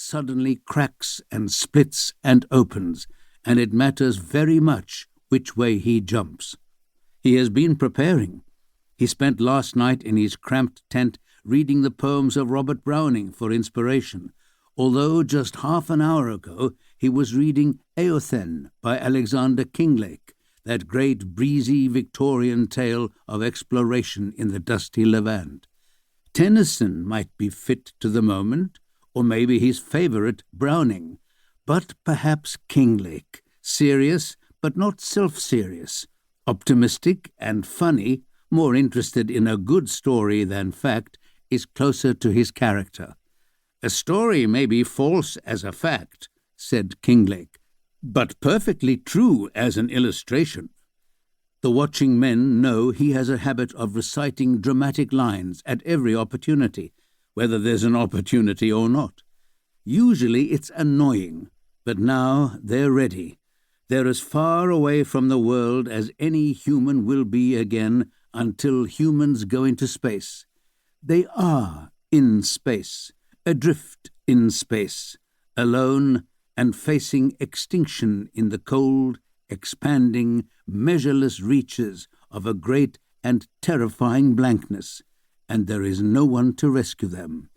suddenly cracks and splits and opens, and it matters very much which way he jumps. He has been preparing. He spent last night in his cramped tent reading the poems of Robert Browning for inspiration, although just half an hour ago he was reading Eothen by Alexander Kinglake, that great breezy Victorian tale of exploration in the dusty Levant. Tennyson might be fit to the moment, or maybe his favourite, Browning, but perhaps Kinglake, serious but not self-serious, optimistic and funny, more interested in a good story than fact, is closer to his character. A story may be false as a fact, said Kinglake, but perfectly true as an illustration. The watching men know he has a habit of reciting dramatic lines at every opportunity, whether there's an opportunity or not. Usually it's annoying, but now they're ready. They're as far away from the world as any human will be again until humans go into space. They are in space, adrift in space, alone and facing extinction in the cold, expanding, measureless reaches of a great and terrifying blankness, and there is no one to rescue them.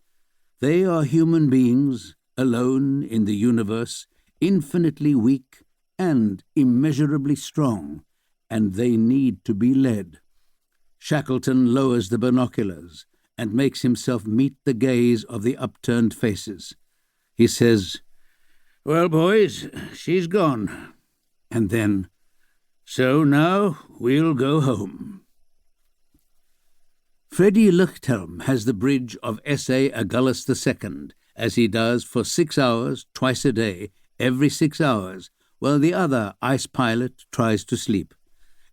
They are human beings, alone in the universe, infinitely weak and immeasurably strong, and they need to be led. Shackleton lowers the binoculars and makes himself meet the gaze of the upturned faces. He says, "Well, boys, she's gone." And then, "So now we'll go home." Freddie Luchthelm has the bridge of S.A. Agulhas II, as he does for 6 hours, twice a day, every 6 hours, while the other ice pilot tries to sleep.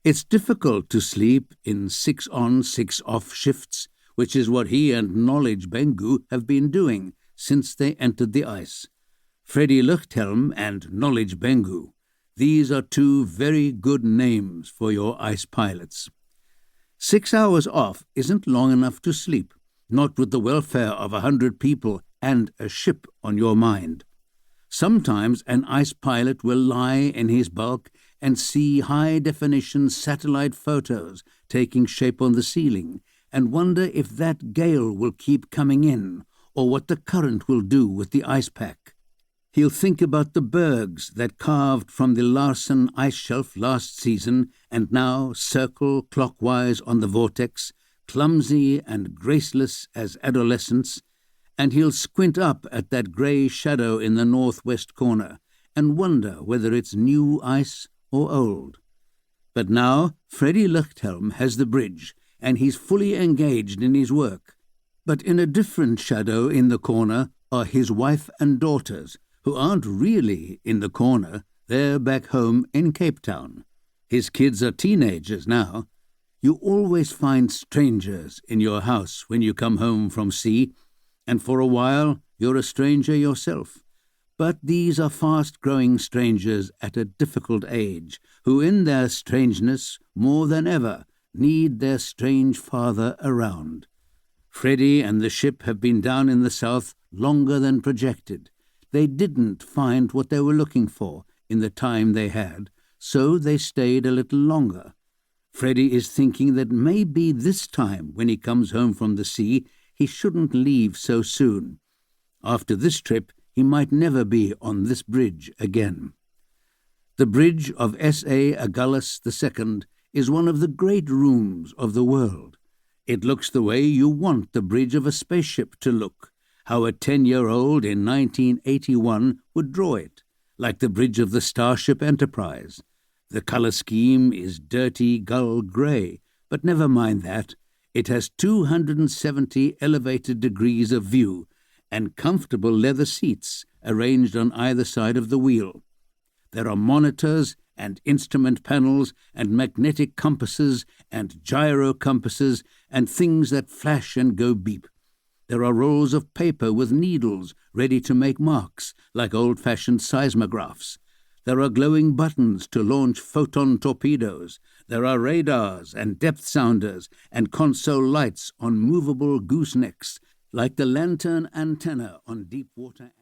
It's difficult to sleep in 6-on, 6-off shifts, which is what he and Knowledge Bengu have been doing since they entered the ice. Freddie Luchthelm and Knowledge Bengu. These are two very good names for your ice pilots. 6 hours off isn't long enough to sleep, not with the welfare of 100 people and a ship on your mind. Sometimes an ice pilot will lie in his bulk and see high-definition satellite photos taking shape on the ceiling and wonder if that gale will keep coming in or what the current will do with the ice pack. He'll think about the bergs that carved from the Larsen ice shelf last season and now circle clockwise on the vortex, clumsy and graceless as adolescents, and he'll squint up at that grey shadow in the northwest corner and wonder whether it's new ice or old. But now Freddie Luchthelm has the bridge, and he's fully engaged in his work. But in a different shadow in the corner are his wife and daughters, who aren't really in the corner. They're back home in Cape Town. His kids are teenagers now. You always find strangers in your house when you come home from sea, and for a while you're a stranger yourself. But these are fast-growing strangers at a difficult age, who in their strangeness, more than ever, need their strange father around. Freddie and the ship have been down in the south longer than projected. They didn't find what they were looking for in the time they had, so they stayed a little longer. Freddie is thinking that maybe this time, when he comes home from the sea, he shouldn't leave so soon. After this trip, he might never be on this bridge again. The bridge of S.A. Agulhas II is one of the great rooms of the world. It looks the way you want the bridge of a spaceship to look, how a 10-year-old in 1981 would draw it, like the bridge of the Starship Enterprise. The color scheme is dirty gull gray, but never mind that. It has 270 elevated degrees of view and comfortable leather seats arranged on either side of the wheel. There are monitors and instrument panels and magnetic compasses and gyro compasses and things that flash and go beep. There are rolls of paper with needles ready to make marks like old-fashioned seismographs. There are glowing buttons to launch photon torpedoes. There are radars and depth sounders and console lights on movable goosenecks like the lantern antenna on deep water.